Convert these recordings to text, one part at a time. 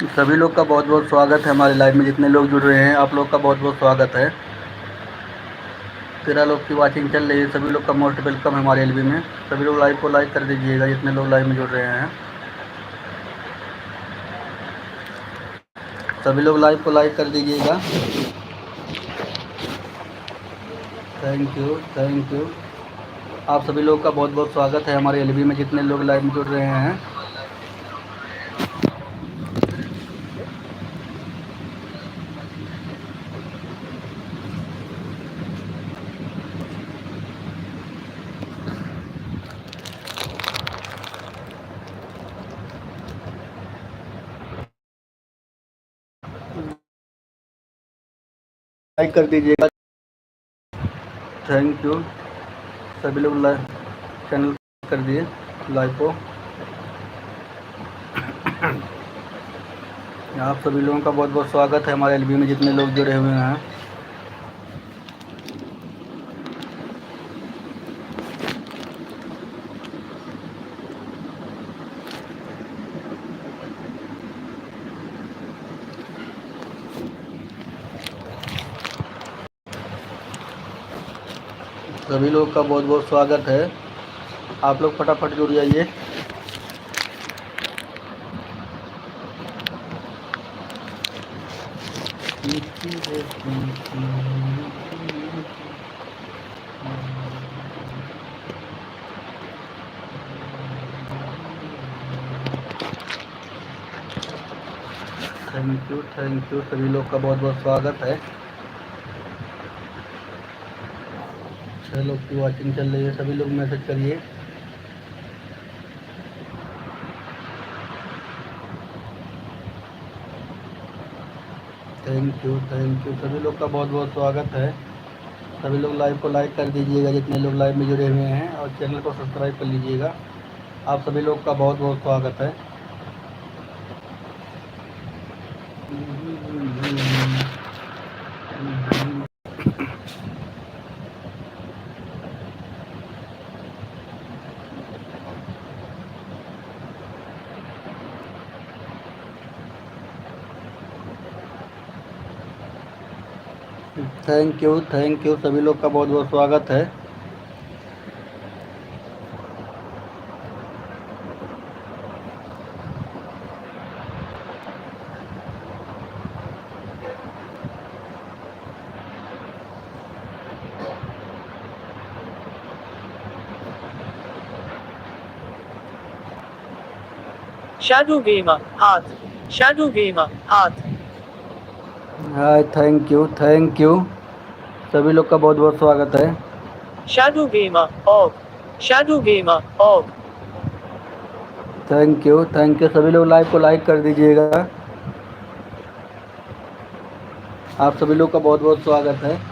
सभी लोग का बहुत बहुत स्वागत है हमारे लाइव में। जितने लोग जुड़ रहे हैं आप लोग का बहुत बहुत स्वागत है। 13 लोग की वाचिंग चल रही है। सभी लोग का मोस्ट वेलकम है हमारे एलबी में। सभी लोग लाइव को लाइक कर दीजिएगा जितने लोग लाइव में जुड़ रहे हैं। सभी लोग लाइव को लाइक कर दीजिएगा। Thank you thank you. आप सभी लोग का बहुत बहुत स्वागत है हमारे एलबी में। जितने लोग लाइव में जुड़ रहे हैं लाइक कर दीजिएगा। Thank you. सभी लोग लाइव चैनल कर दिए लाइव को। आप सभी लोगों का बहुत बहुत स्वागत है हमारे एलबी में। जितने लोग जुड़े हुए हैं सभी लोग का बहुत बहुत स्वागत है। आप लोग फटाफट जुड़ जाइए। Thank you. सभी लोग का बहुत बहुत स्वागत है। 6 लोग की वॉचिंग चल रही है। सभी लोग मैसेज करिए। थैंक यू सभी लोग का बहुत बहुत स्वागत है। सभी लोग लाइव को लाइक कर दीजिएगा जितने लोग लाइव में जुड़े हुए हैं, और चैनल को सब्सक्राइब कर लीजिएगा। आप सभी लोग का बहुत बहुत स्वागत है। थैंक यू सभी लोग का बहुत बहुत स्वागत है। Shadow Gamer, Heart. Shadow Gamer, Heart. Hi thank you सभी लोग का बहुत बहुत स्वागत है। Shadow Gamer, Org. Shadow Gamer, Org. Thank you सभी लोग लाइव को लाइक कर दीजिएगा। आप सभी लोग का बहुत बहुत स्वागत है।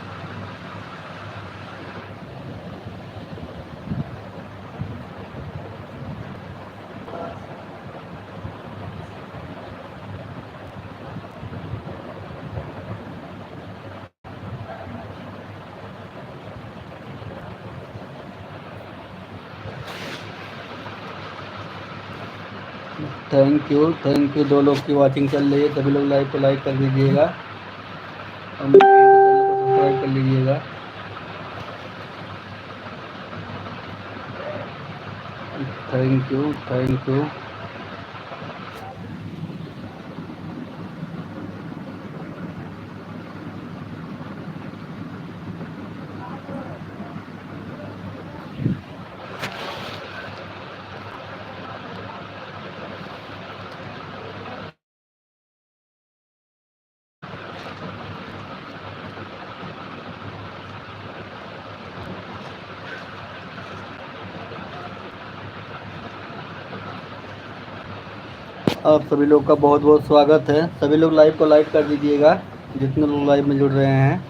थैंक यू 2 लोग की वॉचिंग चल रही है। सभी लोग लाइव को लाइक कर दीजिएगा और मेरे चैनल को सब्सक्राइब कर लीजिएगा। Thank you. आप सभी लोग का बहुत बहुत स्वागत है। सभी लोग लाइव को लाइक कर दीजिएगा जितने लोग लाइव में जुड़ रहे हैं।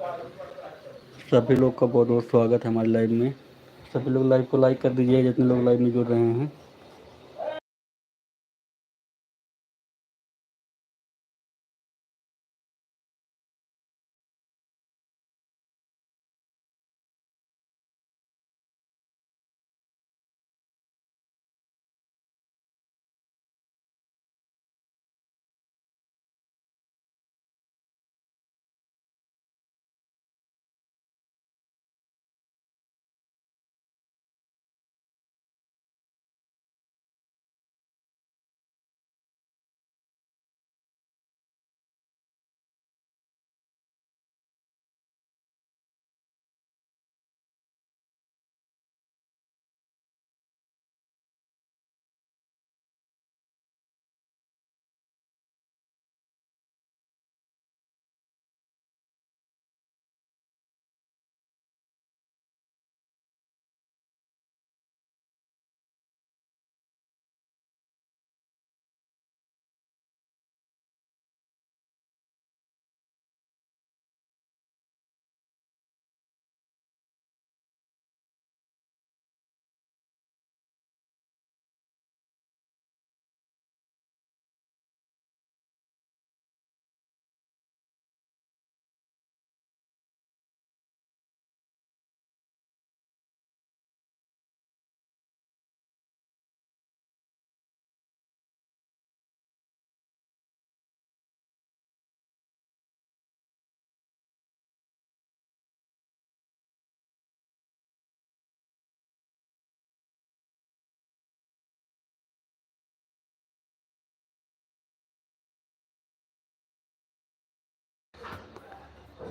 सभी लोग का बहुत बहुत स्वागत है हमारे लाइव में। सभी लोग लाइव को लाइक कर दीजिए जितने लोग लाइव में जुड़ रहे हैं।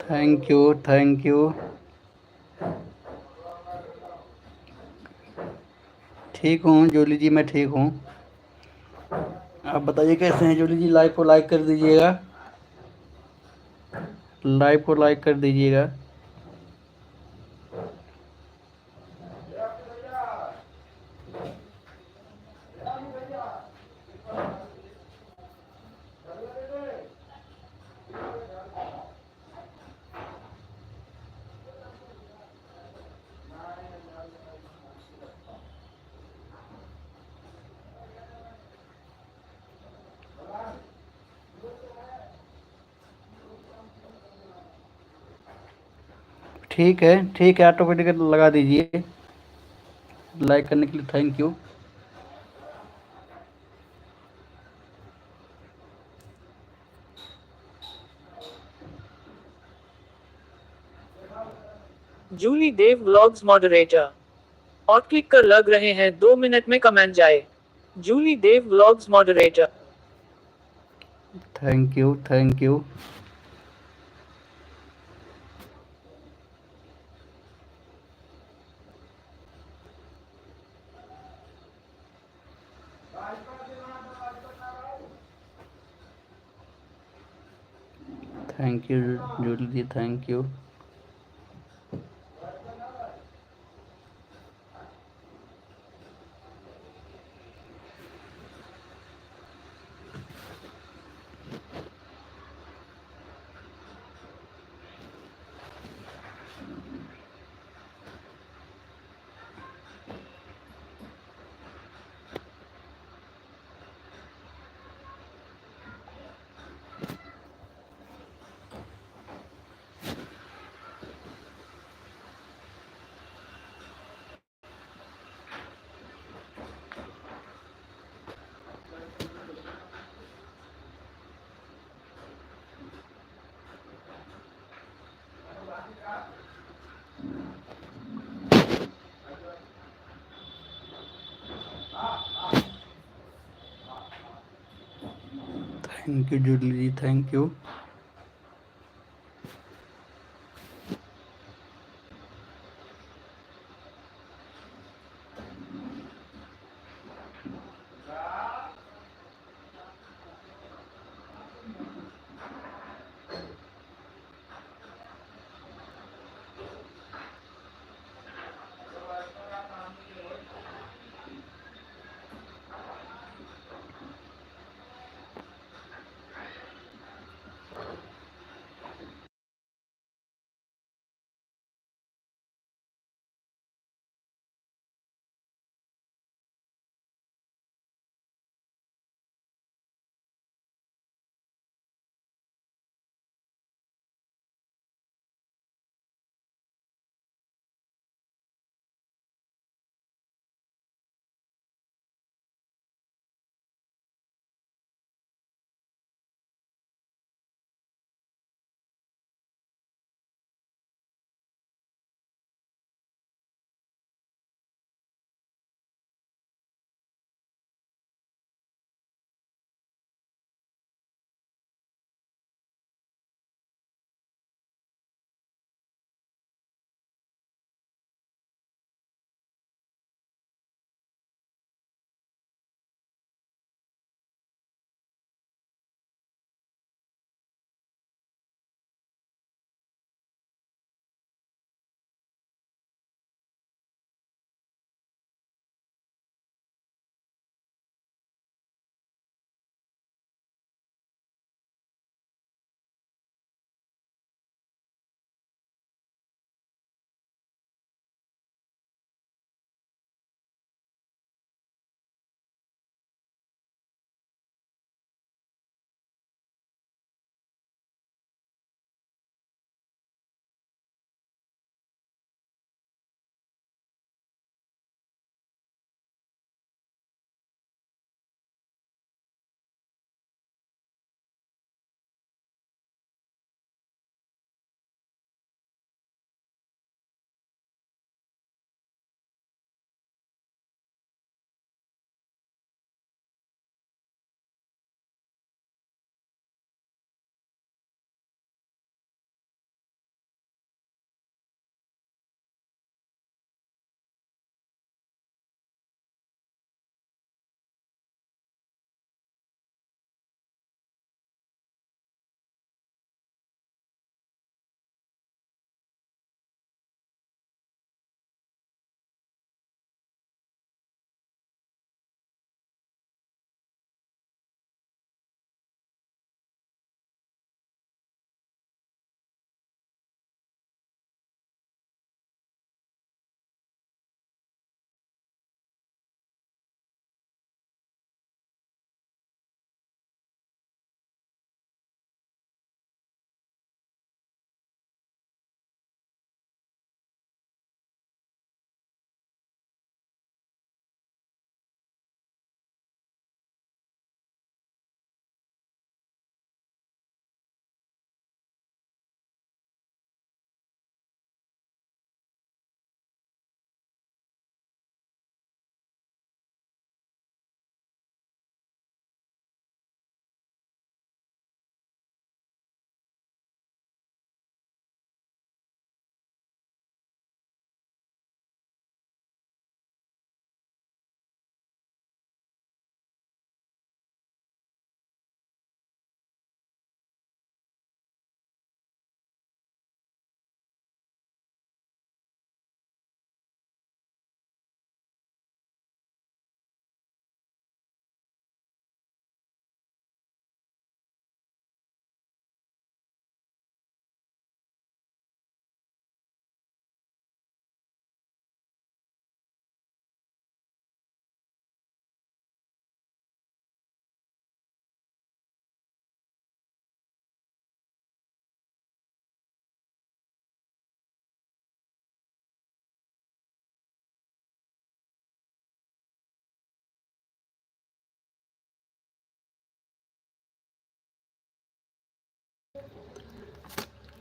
Thank you, thank you. ठीक हूँ जूली जी, मैं ठीक हूँ। आप बताइए कैसे हैं जूली जी? लाइव को लाइक कर दीजिएगा, लाइव को लाइक कर दीजिएगा। ठीक है, ऑटोमेटिक लगा दीजिए। लाइक करने के लिए thank you. Julie Dev vlogs moderator. और क्लिक कर लग रहे हैं 2 मिनट में कमेंट जाए। Julie Dev vlogs moderator. Thank you, thank you. Thank you Julie ji, thank you. Thank you Julie ji, thank you.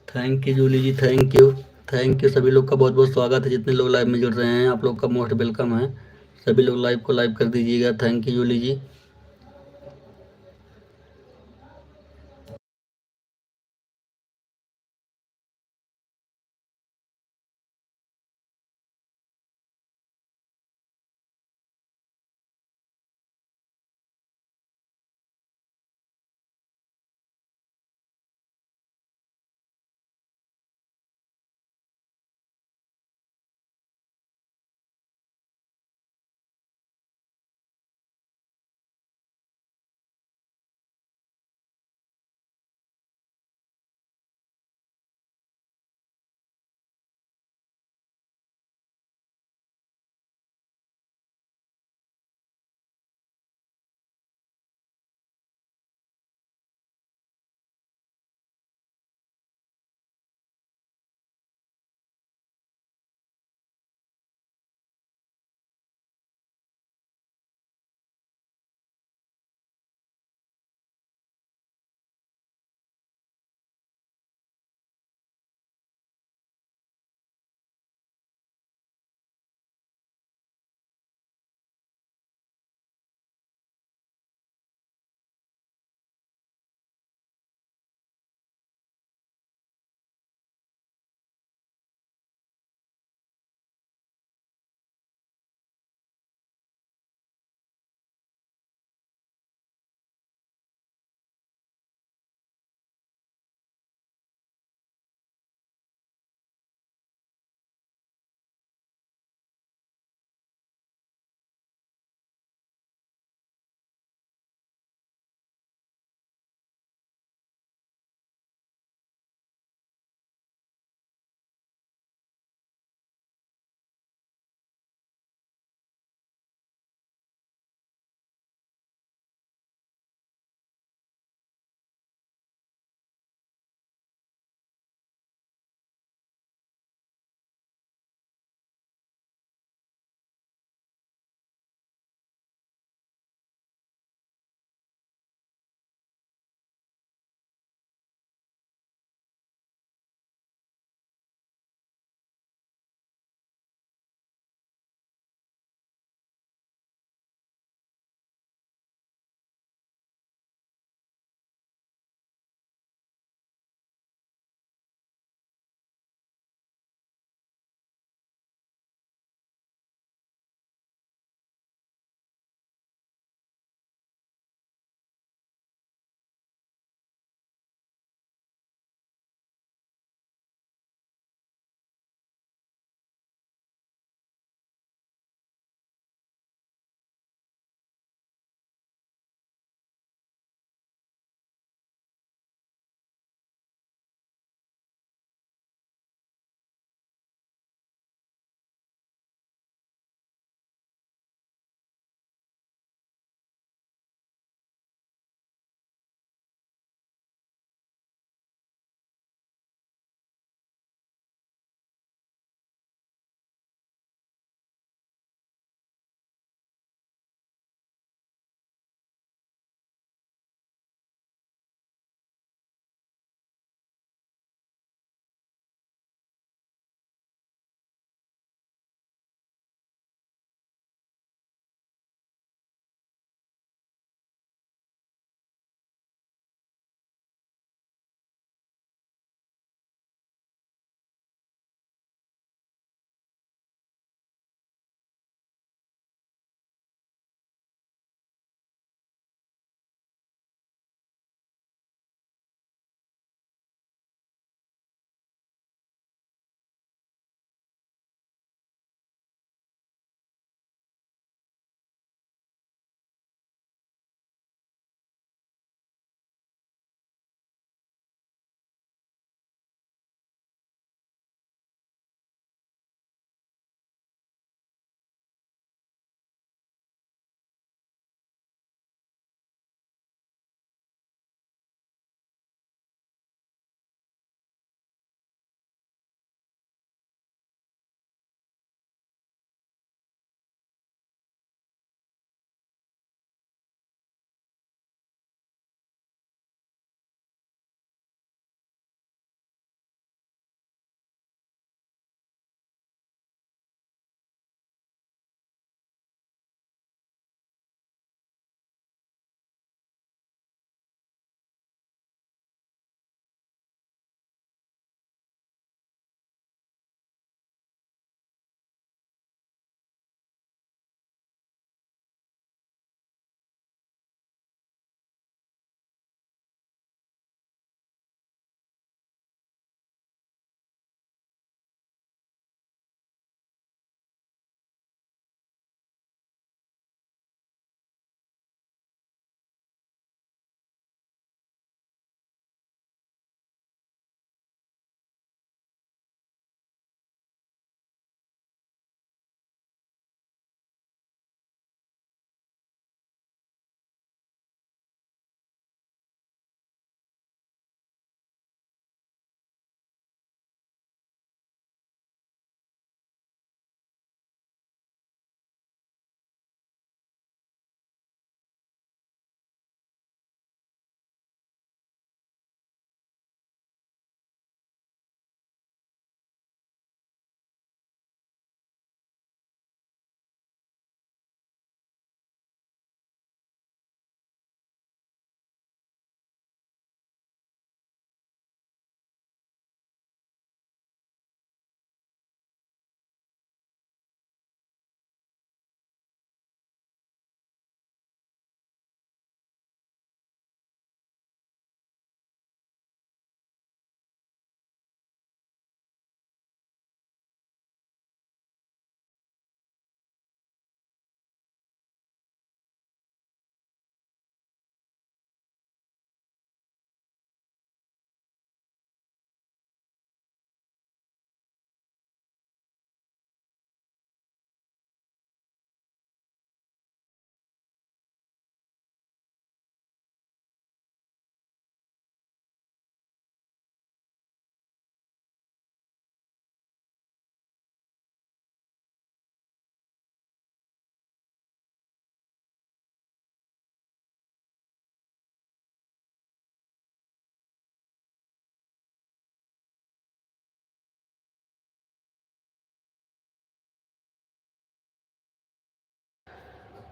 Thank you Julie ji, thank you. Thank you, सभी लोग का बहुत बहुत स्वागत है। जितने लोग लाइव में जुड़ रहे हैं आप लोग का मोस्ट वेलकम है। सभी लोग लाइव को लाइव कर दीजिएगा। Thank you Julie ji.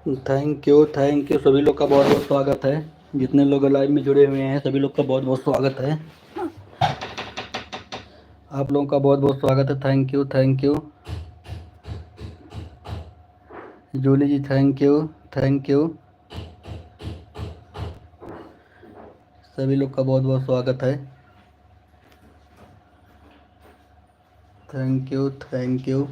Thank you सभी लोग का बहुत बहुत स्वागत है। जितने लोग लाइव में जुड़े हुए हैं सभी लोग का बहुत बहुत स्वागत है। आप लोगों का बहुत बहुत स्वागत है। Thank you Julie ji, thank you सभी लोग का बहुत बहुत स्वागत है। Thank you thank you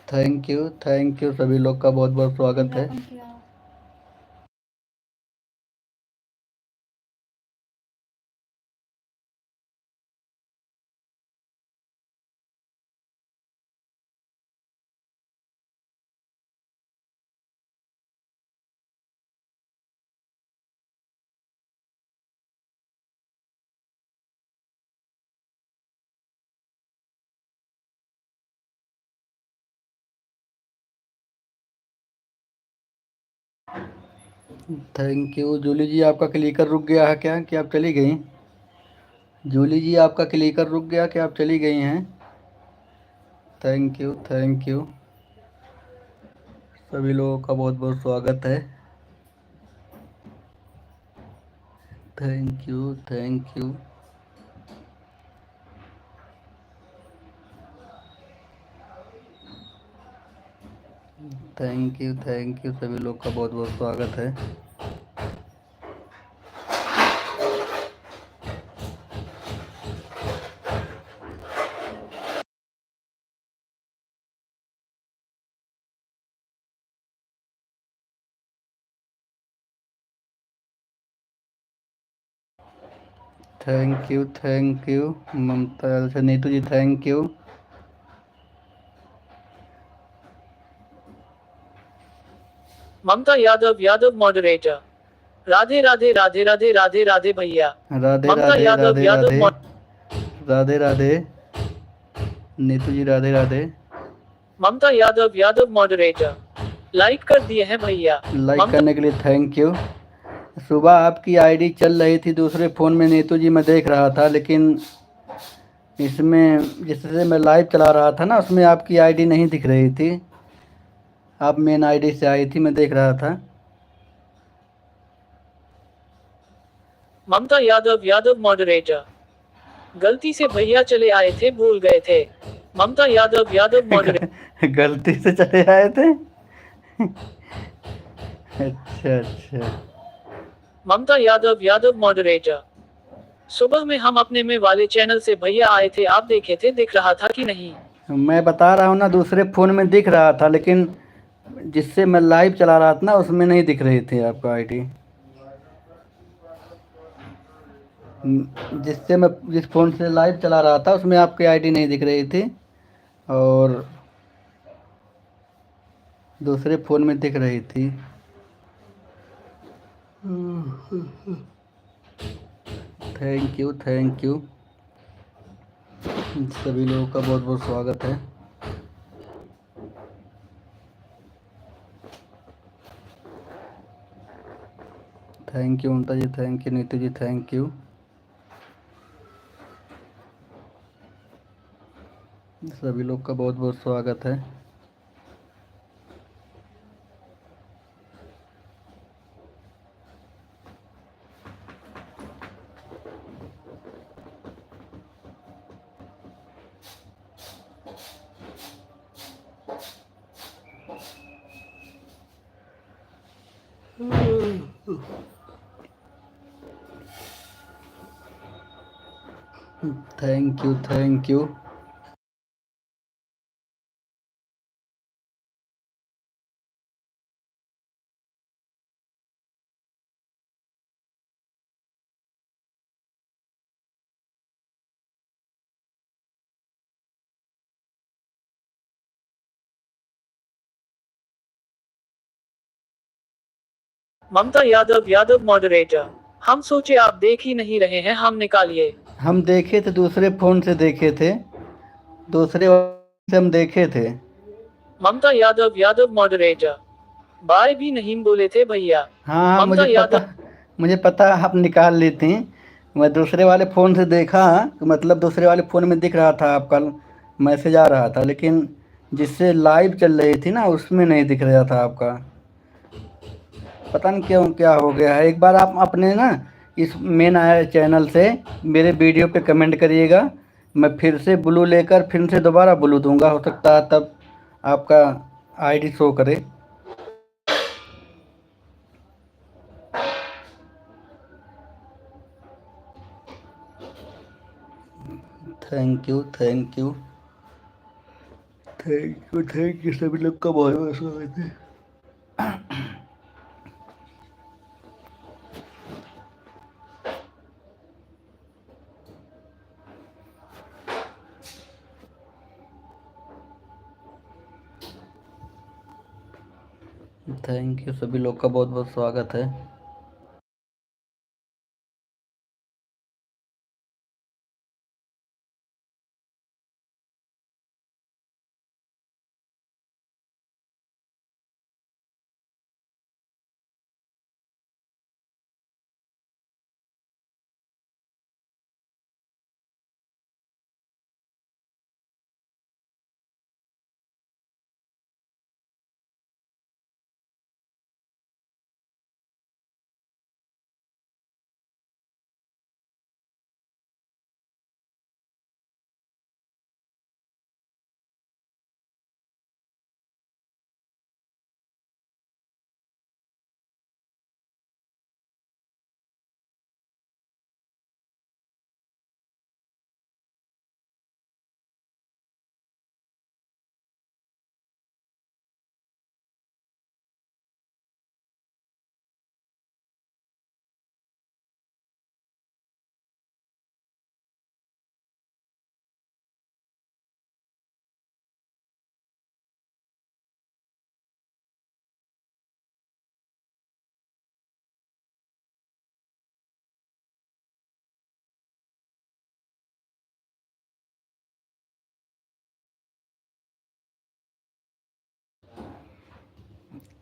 thank you. Thank you सभी लोग का बहुत बहुत स्वागत है। थैंक यू जूली जी, आपका क्लिकर रुक गया है क्या कि आप चली गई? जूली जी, आपका क्लिकर रुक गया कि आप चली गई हैं? थैंक यू सभी लोगों का बहुत बहुत स्वागत है। Thank you thank you thank you सभी लोग का बहुत बहुत स्वागत है। थैंक यू ममता, अच्छा Neetu ji thank you. Mamta Yadav moderator. Radhe Radhe Radhe Radhe Radhe Radhe भैया। राधे ममता राधे यादव राधे यादव राधे राधे राधे नीतू जी राधे राधे। ममता यादव मॉडरेटर। लाइक कर दिए हैं भैया। लाइक ममता करने के लिए थैंक यू। सुबह आपकी आईडी चल रही थी दूसरे फ़ोन में नीतू जी, मैं देख रहा था, लेकिन इसमें जिससे मैं लाइव चला रहा था ना उसमें आपकी आईडी नहीं दिख रही थी। आप मेन आईडी से आई थी, मैं देख रहा था। ममता यादव मॉडरेटर। गलती से भैया चले आए थे, भूल गए थे। ममता यादव मॉडरेटर। गलती से चले आए थे। अच्छा अच्छा। ममता यादव मॉडरेटर। सुबह में हम अपने में वाले चैनल से भैया आए थे, आप देखे थे, दिख रहा था कि नहीं? मैं बता रहा हूँ ना, दूसरे फ़ोन में दिख रहा था, लेकिन जिससे मैं लाइव चला रहा था ना उसमें नहीं दिख रही थी आपका आईडी। जिससे मैं जिस फ़ोन से लाइव चला रहा था उसमें आपकी आईडी नहीं दिख रही थी, और दूसरे फ़ोन में दिख रही थी। थैंक यू सभी लोगों का बहुत बहुत स्वागत है। Thank you Mamta ji, thank you Neetu ji, thank you सभी लोग का बहुत बहुत स्वागत है। Thank you Mamta Yadav Yadav moderator. हम सोचे आप देख ही नहीं रहे हैं, हम निकालिए। हम देखे थे, दूसरे फ़ोन से देखे थे, दूसरे से हम देखे थे। ममता यादव यादव मॉडरेटर। बाय भी नहीं बोले थे भैया। हाँ हाँ, ममता यादव। मुझे पता आप निकाल लेते हैं। मैं दूसरे वाले फ़ोन से देखा, तो मतलब दूसरे वाले फ़ोन में दिख रहा था आपका मैसेज आ रहा था, लेकिन जिससे लाइव चल रही थी ना, उसमें नहीं दिख रहा था आपका। पता नहीं क्यों, क्या हो गया है। एक बार आप अपने ना इस मेन आया चैनल से मेरे वीडियो पे कमेंट करिएगा, मैं फिर से ब्लू लेकर फिर से दोबारा ब्लू दूंगा, हो सकता है तब आपका आईडी शो करे। Thank you, thank you, thank you, thank you, सभी लोग का बहुत बहुत स्वागत है। थैंक यू, सभी लोग का बहुत बहुत स्वागत है।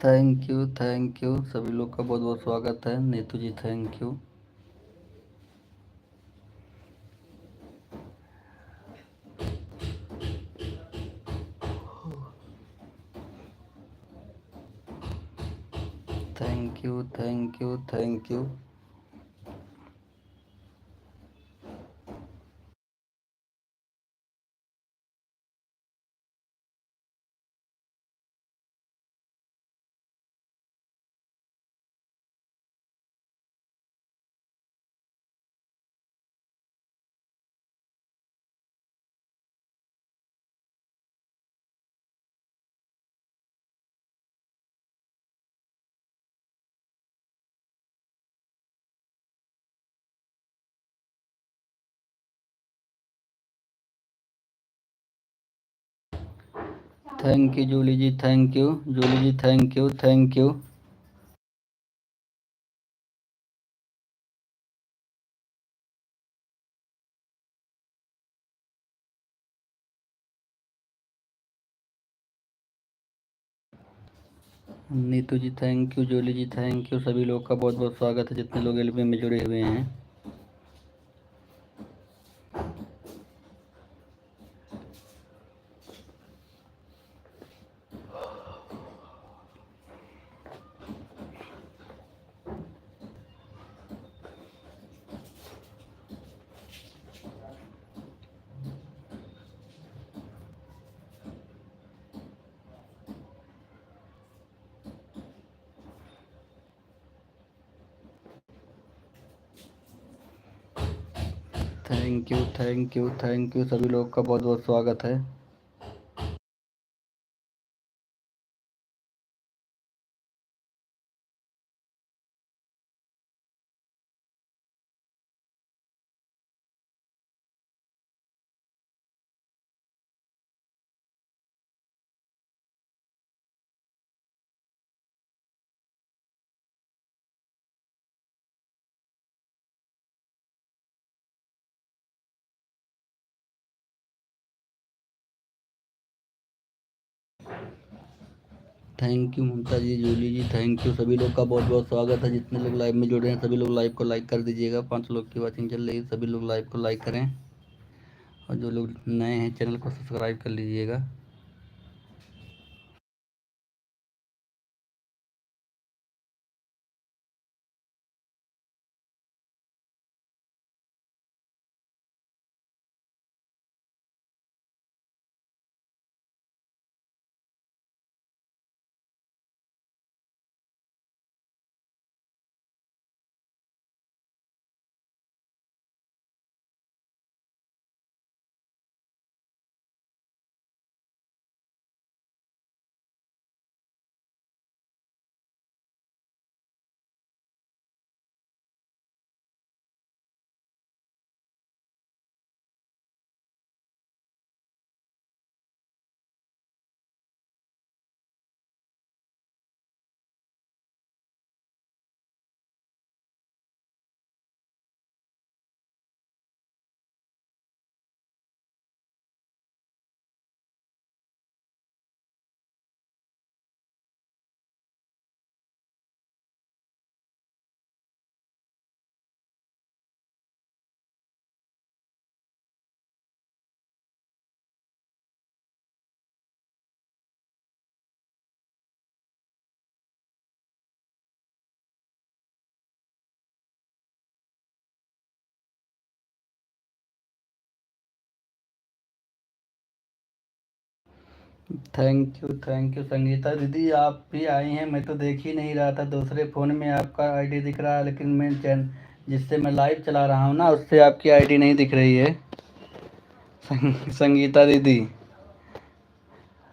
थैंक यू, सभी लोग का बहुत बहुत स्वागत है। Neetu ji thank you. Thank you, thank you, thank you. Thank you Julie ji, thank you Julie ji, thank you, thank you. Neetu ji thank you, Julie ji thank you, सभी लोग का बहुत बहुत स्वागत है जितने लोग एलबी में जुड़े हुए हैं। Thank you, thank you, thank you, सभी लोग का बहुत बहुत स्वागत है। Thank you Mamta ji, Julie ji, thank you. सभी लोग का बहुत बहुत स्वागत है। जितने लोग लाइव में जुड़े हैं सभी लोग लाइव को लाइक कर दीजिएगा। 5 लोग की वॉचिंग चल रही है, सभी लोग लाइव को लाइक करें और जो लोग नए हैं चैनल को सब्सक्राइब कर लीजिएगा। थैंक यू संगीता दीदी, आप भी आई हैं। मैं तो देख ही नहीं रहा था, दूसरे फ़ोन में आपका आईडी दिख रहा है, लेकिन मैं चैन जिससे मैं लाइव चला रहा हूँ ना उससे आपकी आईडी नहीं दिख रही है। संगीता दीदी,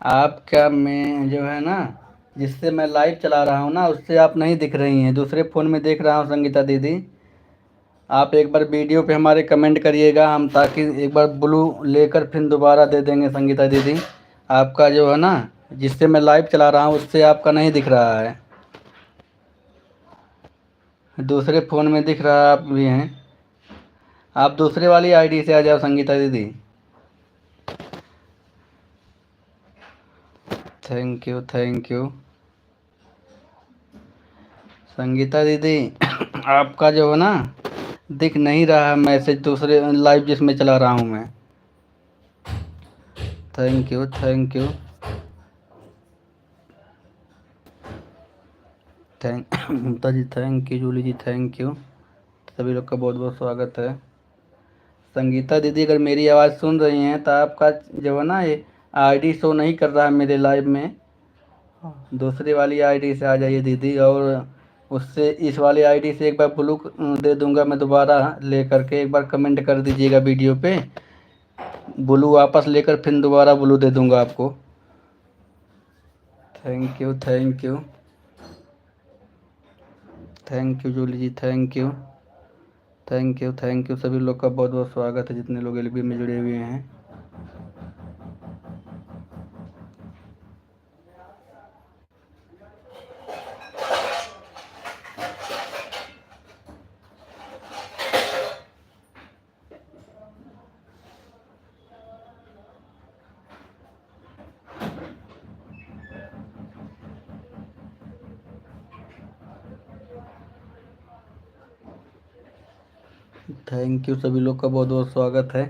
आपका मैं जो है ना जिससे मैं लाइव चला रहा हूँ ना उससे आप नहीं दिख रही हैं, दूसरे फ़ोन में देख रहा हूँ। संगीता दीदी, आप एक बार वीडियो पे हमारे कमेंट करिएगा, हम ताकि एक बार ब्लू लेकर फिर दोबारा दे देंगे। संगीता दीदी, आपका जो है ना जिससे मैं लाइव चला रहा हूँ उससे आपका नहीं दिख रहा है, दूसरे फ़ोन में दिख रहा है। आप भी हैं, आप दूसरे वाली आईडी से आ जाओ संगीता दीदी। थैंक यू संगीता दीदी, आपका जो है ना दिख नहीं रहा है मैसेज दूसरे लाइव जिसमें चला रहा हूँ मैं। Thank you Mamta ji, thank you. Julie ji, thank you. सभी लोग का बहुत बहुत स्वागत है। संगीता दीदी, अगर मेरी आवाज़ सुन रही हैं तो आपका जो है ना ये आईडी शो नहीं कर रहा है मेरे लाइव में, दूसरी वाली आईडी से आ जाइए दीदी, और उससे इस वाली आईडी से एक बार ब्लू दे दूंगा मैं दोबारा ले करके। एक बार कमेंट कर दीजिएगा वीडियो पे, ब्लू वापस लेकर फिर दोबारा ब्लू दे दूंगा आपको। Thank you Julie ji, thank you. सभी लोग का बहुत बहुत स्वागत है जितने लोग एलबी में जुड़े हुए हैं। थैंक यू, सभी लोग का बहुत बहुत स्वागत है।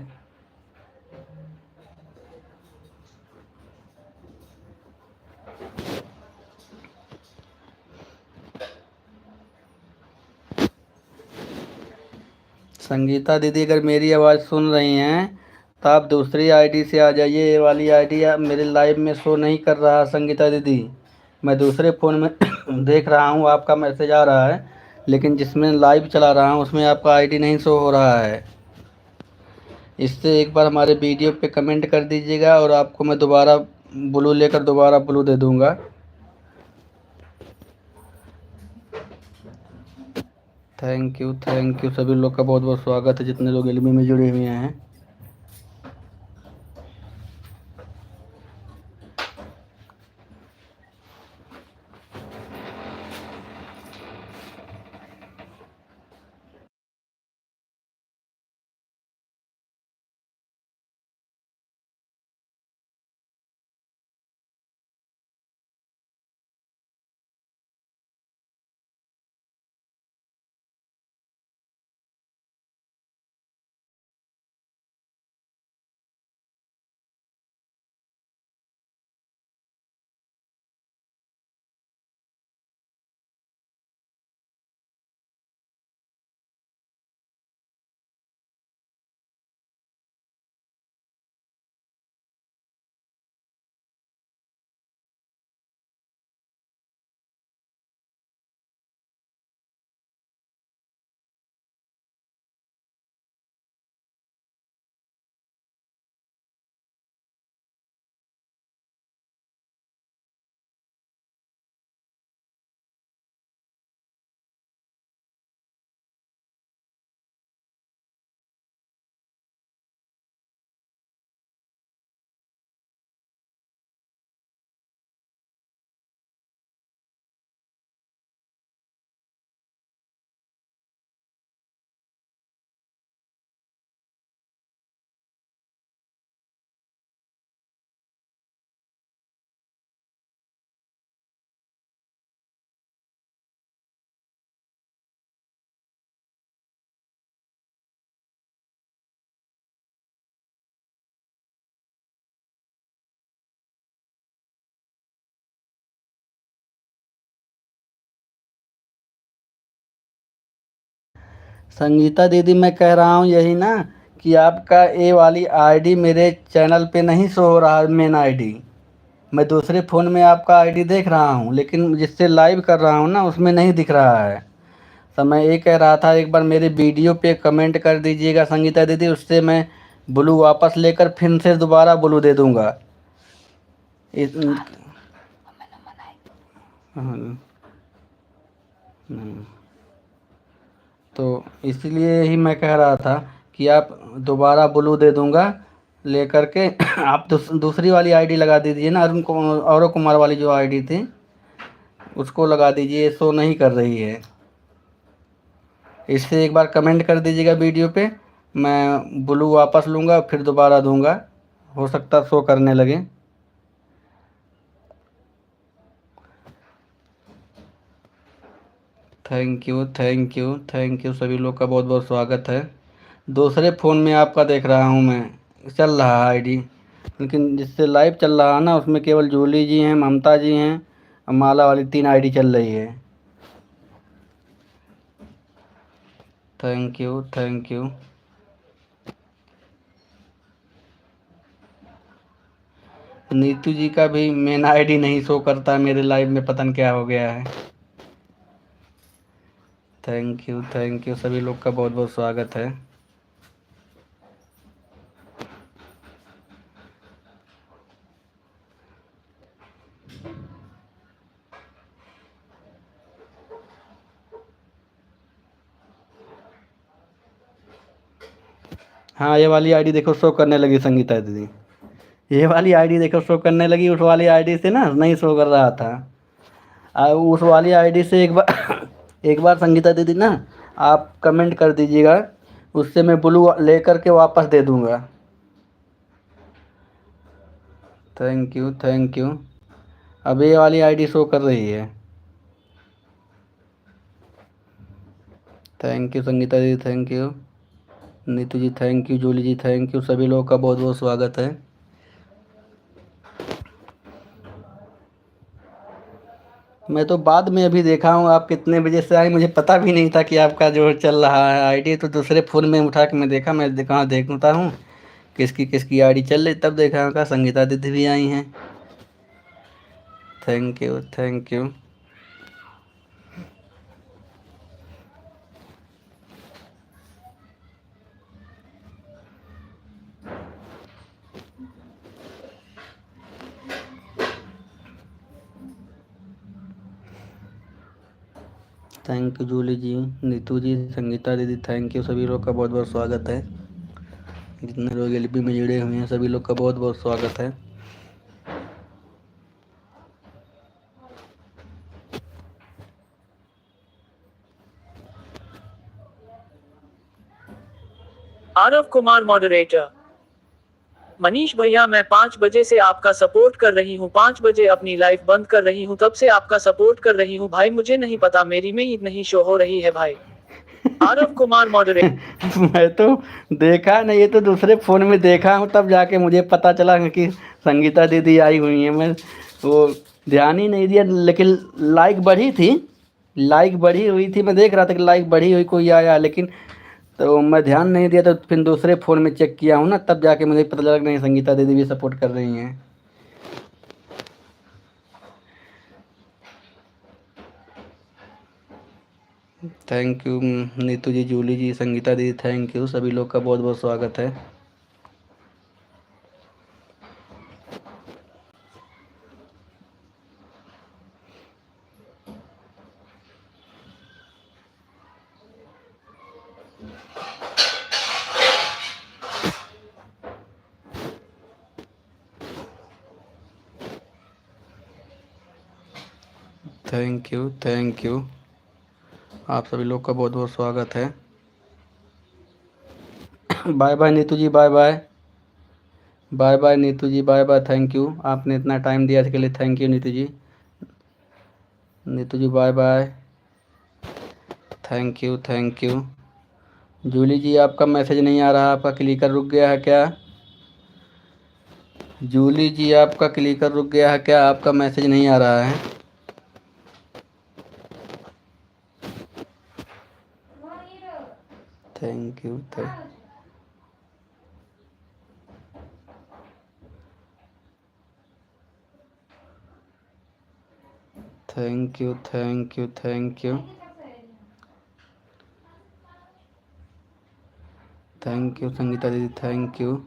संगीता दीदी, अगर मेरी आवाज़ सुन रही हैं तो आप दूसरी आईडी से आ जाइए। ये वाली आईडी मेरे लाइव में शो नहीं कर रहा। संगीता दीदी, मैं दूसरे फ़ोन में देख रहा हूँ, आपका मैसेज आ रहा है, लेकिन जिसमें लाइव चला रहा हूँ उसमें आपका आईडी नहीं शो हो रहा है। इससे एक बार हमारे वीडियो पे कमेंट कर दीजिएगा और आपको मैं दोबारा ब्लू लेकर दोबारा ब्लू दे दूँगा। थैंक यू सभी लोग का बहुत बहुत स्वागत है जितने लोग एलबी में जुड़े हुए हैं। संगीता दीदी मैं कह रहा हूँ यही ना कि आपका ये वाली आईडी मेरे चैनल पे नहीं शो हो रहा, मेन आईडी। मैं दूसरे फ़ोन में आपका आईडी देख रहा हूँ, लेकिन जिससे लाइव कर रहा हूँ ना उसमें नहीं दिख रहा है। तो मैं ये कह रहा था एक बार मेरे वीडियो पे कमेंट कर दीजिएगा संगीता दीदी, उससे मैं ब्लू वापस लेकर फिर से दोबारा ब्लू दे दूँगा। इस हाँ, तो इसलिए ही मैं कह रहा था कि आप दोबारा ब्लू दे दूँगा लेकर के आप दूसरी वाली आईडी लगा दीजिए ना, अरुण कुमार, औरव कुमार वाली जो आईडी थी उसको लगा दीजिए, शो नहीं कर रही है। इससे एक बार कमेंट कर दीजिएगा वीडियो पे, मैं ब्लू वापस लूँगा फिर दोबारा दूँगा, हो सकता शो करने लगे। Thank you thank you thank you, सभी लोग का बहुत बहुत स्वागत है। दूसरे फ़ोन में आपका देख रहा हूँ मैं, चल रहा है आईडी, लेकिन जिससे लाइव चल रहा है ना उसमें केवल जूली जी हैं, ममता जी हैं और माला वाली 3 आईडी चल रही है। Thank you thank you. Neetu ji का भी मेन आईडी नहीं शो करता मेरे लाइव में, पता नहीं क्या हो गया है। थैंक यू, सभी लोग का बहुत बहुत स्वागत है। हाँ ये वाली आईडी देखो शो करने लगी संगीता दीदी, ये वाली आईडी देखो शो करने लगी, उस वाली आईडी से ना नहीं शो कर रहा था। उस वाली आईडी से एक बार एक बार संगीता दीदी ना आप कमेंट कर दीजिएगा, उससे मैं ब्लू लेकर के वापस दे दूँगा। Thank you. अब ये वाली आईडी शो कर रही है। थैंक यू संगीता दीदी, thank you Neetu ji, thank you Julie ji, thank you, सभी लोगों का बहुत बहुत स्वागत है। मैं तो बाद में अभी देखा हूँ आप कितने बजे से आए, मुझे पता भी नहीं था कि आपका जो चल रहा है आईडी, तो दूसरे फ़ोन में उठा के मैं देखा, मैं कहाँ देखता हूँ किसकी किसकी आईडी चल रही, तब देखा का संगीता दीदी भी आई हैं। Thank you thank you. Thank you Julie ji, Neetu ji, Sangeeta दीदी, थैंक यू, सभी लोग का बहुत बहुत स्वागत है। जितने लोग एलबी में जुड़े हुए हैं सभी लोग का बहुत बहुत स्वागत है। आरव कुमार मॉडरेटर। मनीष भैया मैं 5 बजे से आपका सपोर्ट कर रही हूँ, 5 बजे अपनी लाइफ बंद कर रही हूँ, तब से आपका सपोर्ट कर रही हूँ भाई, मुझे नहीं पता मेरी में ही नहीं शो हो रही है भाई। आरव कुमार मॉडरेटर। मैं तो देखा नहीं, ये तो दूसरे फ़ोन में देखा हूँ तब जाके मुझे पता चला कि संगीता दीदी आई हुई हैं। मैं वो ध्यान ही नहीं दिया, लेकिन लाइक बढ़ी थी, लाइक बढ़ी हुई थी, मैं देख रहा था कि लाइक बढ़ी हुई कोई आया, लेकिन तो मैं ध्यान नहीं दिया, तो फिर दूसरे फ़ोन में चेक किया हूँ ना, तब जाके मुझे पता लगा कि नहीं संगीता दीदी भी सपोर्ट कर रही हैं। Thank you Neetu ji, Julie ji, Sangeeta दीदी, थैंक यू, सभी लोग का बहुत बहुत स्वागत है। थैंक यू, आप सभी लोग का बहुत बहुत स्वागत है। Bye bye Neetu ji, bye bye, bye bye Neetu ji, bye bye, thank you, आपने इतना टाइम दिया इसके लिए thank you Neetu ji, Neetu ji bye bye, thank you. Julie ji आपका मैसेज नहीं आ रहा, आपका क्लिकर रुक गया है क्या? जूली जी आपका क्लिकर रुक गया है क्या, आपका मैसेज नहीं आ रहा है? Thank you thank you thank you thank you thank you Sangeeta दीदी, thank you.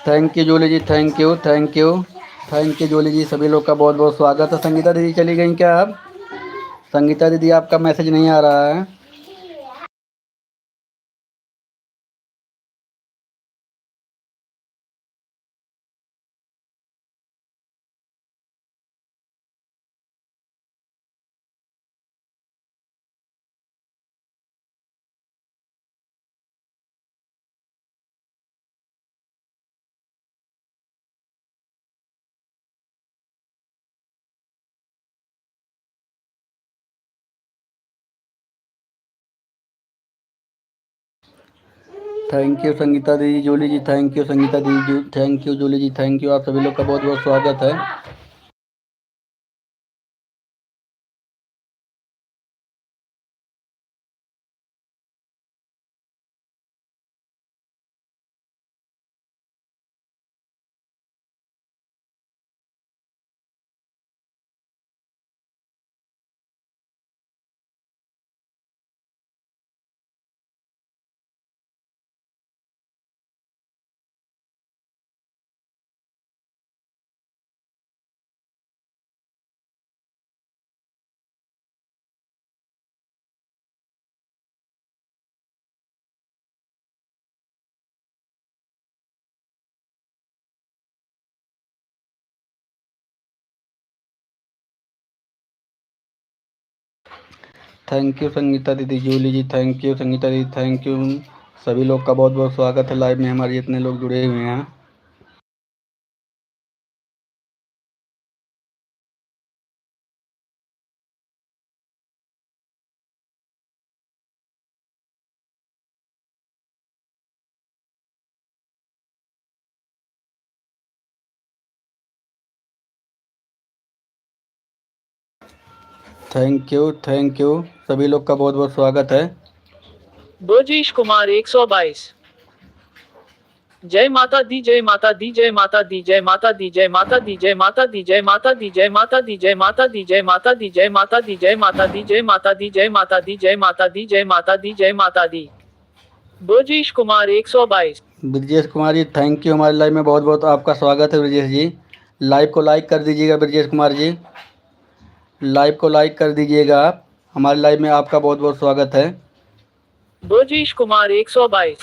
Thank you Julie ji, thank you thank you thank you Julie ji, सभी लोग का बहुत बहुत स्वागत है। संगीता दीदी चली गई क्या आप? संगीता दीदी आपका मैसेज नहीं आ रहा है। थैंक यू संगीता दीदी, Julie ji thank you, Sangeeta दीदी thank you, Julie ji thank you, आप सभी लोग का बहुत बहुत स्वागत है। थैंक यू संगीता दीदी, Julie ji thank you, Sangeeta दीदी थैंक यू, सभी लोग का बहुत बहुत स्वागत है लाइव में, हमारे जितने लोग जुड़े हुए हैं। थैंक यू, सभी लोग का बहुत बहुत स्वागत है। ब्रजेश कुमार 122। जय माता दी, जय माता दी, जय माता दी, जय माता दी, जय माता दी, जय माता दी, जय माता दी, जय माता दी, जय माता दी, जय माता दी, जय माता दी, जय माता दी, जय माता दी, जय माता दी, जय माता दी, जय माता दी, जय माता दी। ब्रजेश कुमार 122। ब्रजेश कुमार जी थैंक यू, हमारे लाइव में बहुत बहुत आपका स्वागत है ब्रजेश जी। लाइव को लाइक कर दीजिएगा ब्रजेश कुमार जी, लाइव को लाइक कर दीजिएगा आप। हमारे लाइव में आपका बहुत बहुत स्वागत है। ब्रजेश कुमार 122।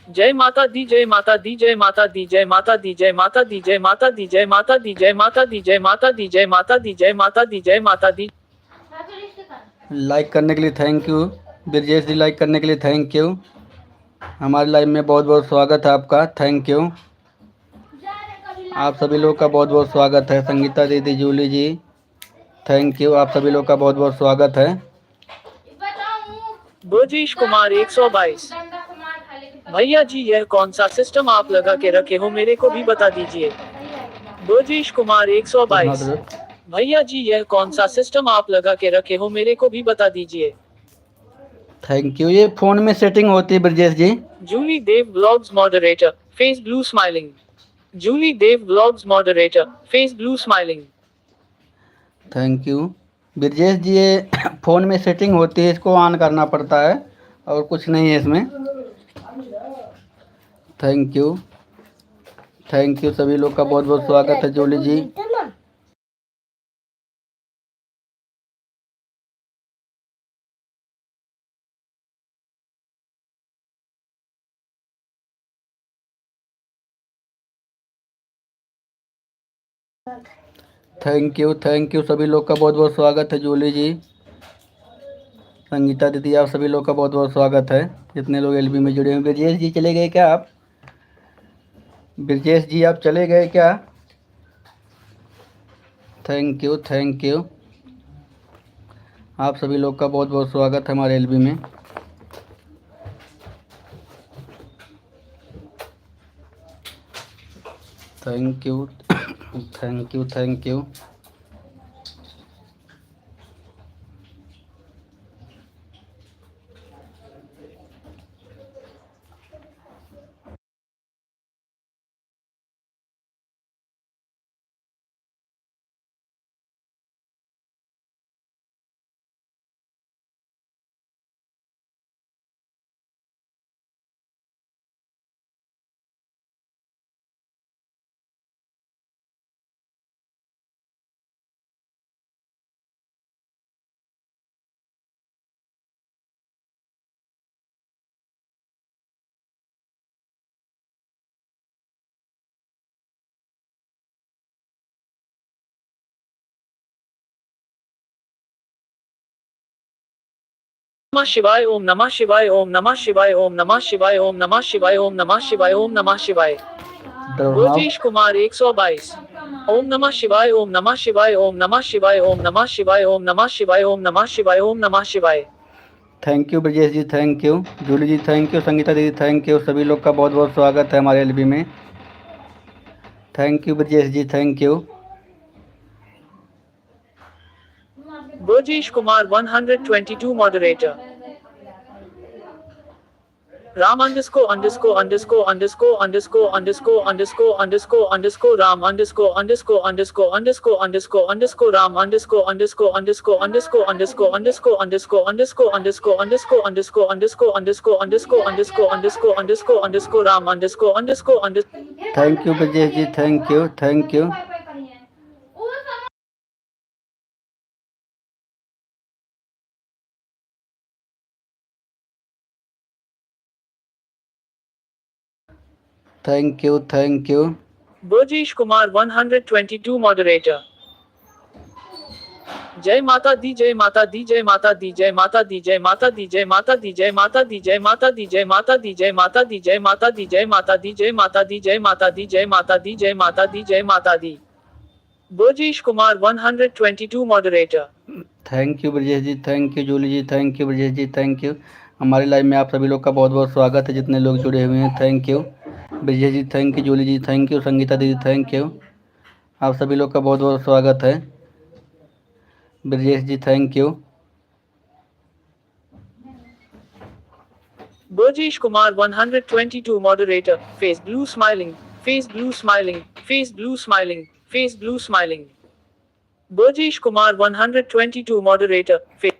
जय माता दी, जय माता दी, जय माता दी, जय माता दी, जय माता दी, जय माता दी, जय माता दी, जय माता दी, जय माता दी, जय माता दी, जय माता दी, जय माता दी। लाइक करने के लिए thank you Brajesh ji, like करने के लिए थैंक यू। हमारे लाइव में बहुत बहुत स्वागत है आपका, थैंक यू। आप सभी लोग का बहुत बहुत स्वागत है। संगीता दीदी, जूली जी थैंक यू, आप सभी लोग का बहुत बहुत स्वागत है। ब्रजेश कुमार 122। भैया जी यह कौन सा सिस्टम आप लगा के रखे हो, मेरे को भी बता दीजिए। ब्रजेश कुमार 122। भैया जी यह कौन सा सिस्टम आप लगा के रखे हो, मेरे को भी बता दीजिए। थैंक यू, ये फोन में सेटिंग होती है Brajesh ji. Julie Dev blogs moderator, face blue smiling. Julie Dev blogs moderator, face blue smiling. Thank you Brajesh ji, ये फ़ोन में सेटिंग होती है, इसको ऑन करना पड़ता है और कुछ नहीं है इसमें। थैंक यू, थैंक यू, सभी लोग का बहुत बहुत स्वागत है। Jully ji thank you, thank you, सभी लोग का बहुत बहुत स्वागत है। जूली जी, संगीता दीदी, आप सभी लोग का बहुत बहुत स्वागत है, जितने लोग एलबी में जुड़े हैं। ब्रजेश जी चले गए क्या आप? ब्रजेश जी आप चले गए क्या? थैंक यू, थैंक यू, आप सभी लोग का बहुत बहुत स्वागत है हमारे एलबी में। Thank you thank you, thank you. नमः शिवाय, ओम नमः शिवाय, ओम नमः शिवाय, ओम नमः शिवाय, ओम नमः शिवाय, ओम नमः शिवाय, ओम नमः शिवाय। ब्रजेश कुमार 122। ओम नमः शिवाय, ओम नमः शिवाय, ओम नमः शिवाय, ओम नमः शिवाय, ओम नमः शिवाय, ओम नमः शिवाय, ओम नमः शिवाय। Thank you Brajesh ji, thank you. Julie ji thank you, Sangeeta दीदी थैंक यू, सभी लोग का बहुत बहुत स्वागत है हमारे एलबी में। Thank you Brajesh ji, thank you. Brajesh Kumar 122 moderator. Ram underscore underscore underscore underscore underscore underscore underscore underscore underscore Ram underscore underscore underscore underscore underscore underscore Ram underscore underscore underscore underscore underscore underscore underscore underscore underscore underscore underscore underscore underscore underscore underscore underscore underscore underscore Ram underscore underscore under. Thank you Brajesh ji, thank you, thank you. Thank you, thank you. Brajesh Kumar 122 moderator. जय माता दी, जय माता दी, जय माता दी, जय माता दी, जय माता दी, जय माता दी, जय माता दी, जय माता दी, जय माता दी, जय माता दी, जय माता दी, जय माता दी, जय माता दी, जय माता दी, जय माता दी, जय माता दी, जय Mata Di. Brajesh Kumar 122 moderator. Thank you Brajesh ji, thank you. Julie ji thank you, Brajesh ji thank you. हमारे लाइव में आप सभी लोग का बहुत बहुत स्वागत है, जितने लोग जुड़े हुए हैं। Thank you Brajesh ji, thank you. Julie ji thank you, Sangeeta दीदी थैंक यू, आप सभी लोग का बहुत बहुत स्वागत है। Brajesh ji thank you. Burjesh Kumar 122 moderator, face blue smiling, face blue smiling, face blue smiling, face blue smiling. Burjesh Kumar 122 moderator, face।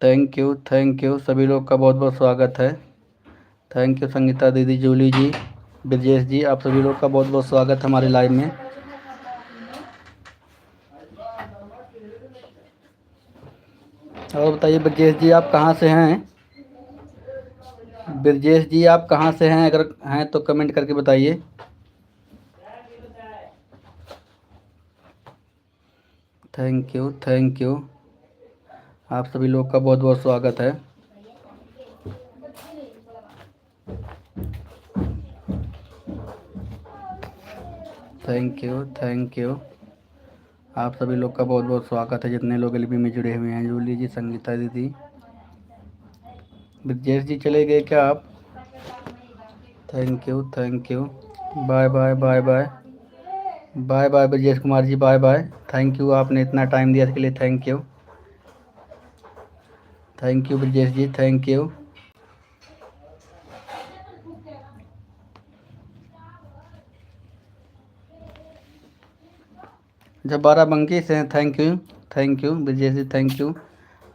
Thank you, thank you, सभी लोग का बहुत बहुत स्वागत है। थैंक यू संगीता दीदी, जूली जी, ब्रजेश जी, आप सभी लोग का बहुत बहुत स्वागत है हमारे लाइव में। और बताइए ब्रजेश जी आप कहाँ से हैं? ब्रजेश जी आप कहाँ से हैं? अगर हैं तो कमेंट करके बताइए। थैंक यू, थैंक यू, आप सभी लोग का बहुत बहुत स्वागत है। थैंक यू, थैंक यू, आप सभी लोग का बहुत बहुत स्वागत है जितने लोग एलबी में जुड़े हुए हैं। जूली जी, संगीता दीदी, ब्रजेश जी चले गए क्या आप? Thank you, thank you, bye bye bye bye bye bye Brajesh Kumar ji, bye bye. Thank you, आपने इतना टाइम दिया इसके लिए thank you. Thank you Brajesh ji, thank you. जब बाराबंकी से हैं, thank you Brajesh ji, thank you,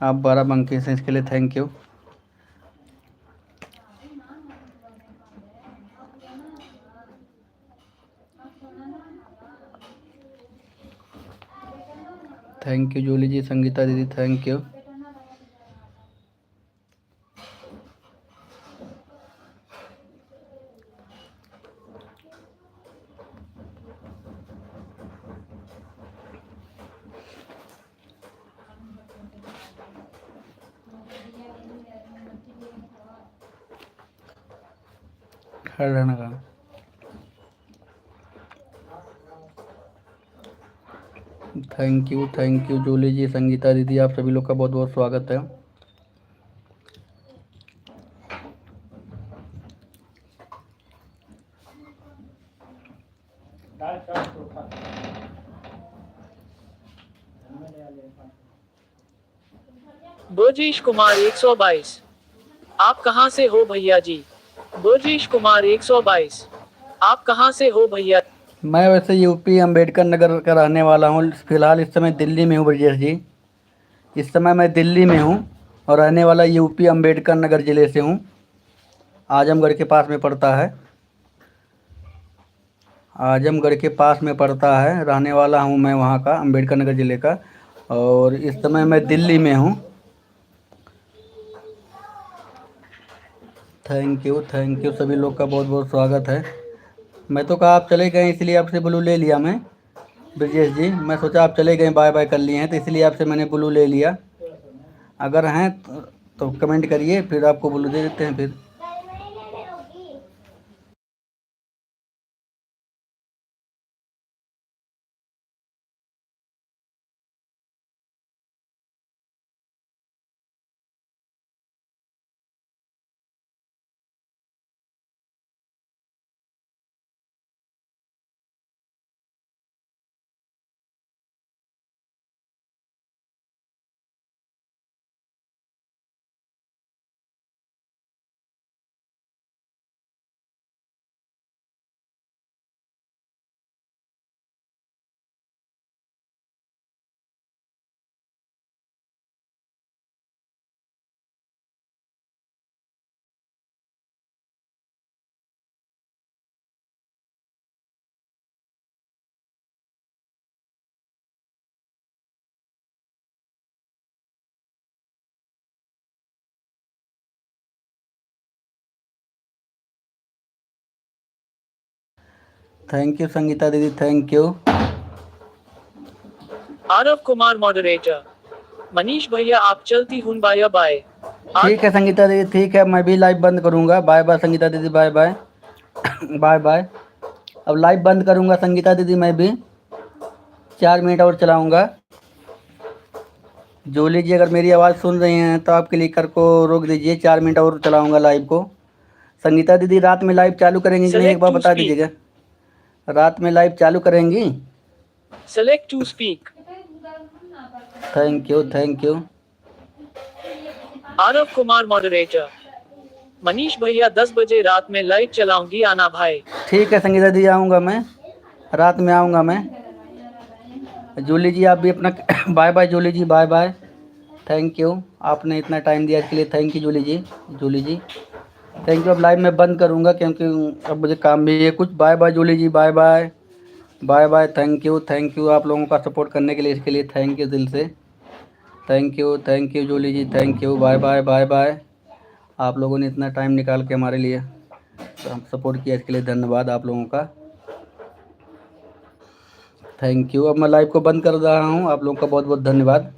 आप बाराबंकी से इसके लिए thank you. Thank you Julie ji, Sangeeta दीदी, थैंक यू। खड़े रहने का। Thank you Julie ji, Sangeeta दीदी, आप सभी लोग का बहुत बहुत स्वागत है। ब्रजेश कुमार 122, आप कहाँ से हो भैया जी? ब्रजेश कुमार 122, आप कहाँ से हो भैया? मैं वैसे यूपी अम्बेडकर नगर का रहने वाला हूँ, फिलहाल इस समय दिल्ली में हूँ ब्रजेश जी। इस समय मैं दिल्ली में हूँ और रहने वाला यूपी अम्बेडकर नगर ज़िले से हूँ, आजमगढ़ के पास में पड़ता है। आजमगढ़ के पास में पड़ता है, रहने वाला हूँ मैं वहाँ का, अम्बेडकर नगर ज़िले का, और इस समय मैं दिल्ली में हूँ। थैंक यू सभी लोग का बहुत बहुत स्वागत है। मैं तो कहा आप चले गए इसलिए आपसे ब्लू ले लिया मैं ब्रजेश जी, मैं सोचा आप चले गए, बाय बाय कर लिए हैं, तो इसलिए आपसे मैंने ब्लू ले लिया। अगर हैं तो कमेंट करिए, फिर आपको ब्लू दे देते हैं फिर। थैंक यू संगीता दीदी, thank you. Aarav Kumar moderator, Manish भैया आप चलती हूँ, बाय बाय। ठीक है संगीता दीदी, ठीक है, मैं भी लाइव बंद करूँगा। बाय बाय संगीता दीदी, बाय बाय बाय बाय। अब लाइव बंद करूँगा संगीता दीदी, मैं भी 4 मिनट और चलाऊँगा। जूली जी अगर मेरी आवाज़ सुन रही हैं तो आप क्लिकर को रोक दीजिए, 4 मिनट और चलाऊँगा लाइव को। संगीता दीदी रात में लाइव चालू करेंगी कि नहीं, एक बार बता दीजिएगा। रात में लाइव चालू करेंगी? Select to speak. Thank you. Aarav Kumar moderator, Manish भैया 10 बजे रात में लाइव चलाऊंगी, आना भाई। ठीक है संगीता दी, आऊँगा मैं, रात में आऊँगा मैं। जूली जी आप भी अपना bye bye Julie ji, bye bye. Thank you, आपने इतना टाइम दिया इसके लिए thank you Julie ji. Thank you. अब लाइव मैं बंद करूँगा क्योंकि अब मुझे काम भी है कुछ। Bye bye Julie ji, bye bye, bye bye. Thank you आप लोगों का सपोर्ट करने के लिए, इसके लिए थैंक यू दिल से। Thank you Julie ji, thank you, bye bye, bye bye. आप लोगों ने इतना टाइम निकाल के हमारे लिए हम सपोर्ट किया, इसके लिए धन्यवाद आप लोगों का। Thank you. अब मैं लाइव को बंद कर रहा हूँ। आप लोगों का बहुत बहुत धन्यवाद।